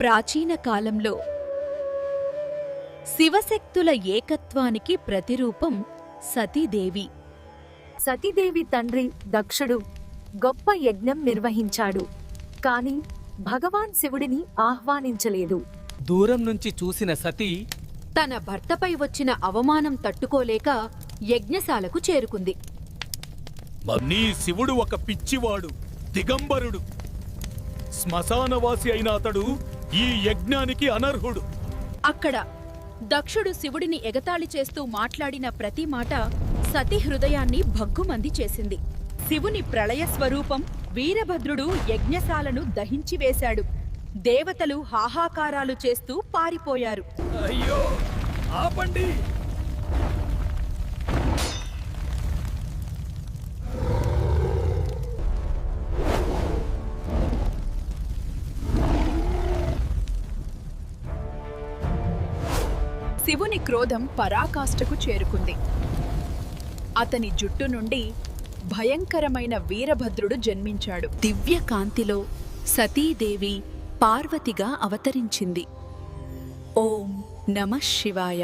ప్రాచీన కాలంలో శివశక్తుల ఏకత్వానికి ప్రతిరూపం సతీదేవి. సతీదేవి తండ్రి దక్షుడు గొప్ప యజ్ఞం నిర్వహించాడు. కాని భగవాన్ శివుడిని ఆహ్వానించలేదు. దూరం నుంచి చూసిన సతీ తన భర్తపై వచ్చిన అవమానం తట్టుకోలేక యజ్ఞశాలకు చేరుకుంది. నీ శివుడు ఒక పిచ్చివాడు, దిగంబరుడు. శ్మశానవాసి అయిన అతడు ఈ యజ్ఞానికి అనర్హుడు. అక్కడ దక్షుడు శివుడిని ఎగతాళి చేస్తూ మాట్లాడిన ప్రతి మాట సతీ హృదయాన్ని భగ్గుమంది చేసింది. శివుని ప్రళయ స్వరూపం వీరభద్రుడు యజ్ఞశాలను దహించివేశాడు. దేవతలు హాహాకారాలు చేస్తూ పారిపోయారు. అయ్యో, ఆపండి! శివుని క్రోధం పరాకాష్ఠకు చేరుకుంది. అతని జుట్టు నుండి భయంకరమైన వీరభద్రుడు జన్మించాడు. దివ్యకాంతిలో సతీదేవి పార్వతిగా అవతరించింది. ఓం నమః శివాయ.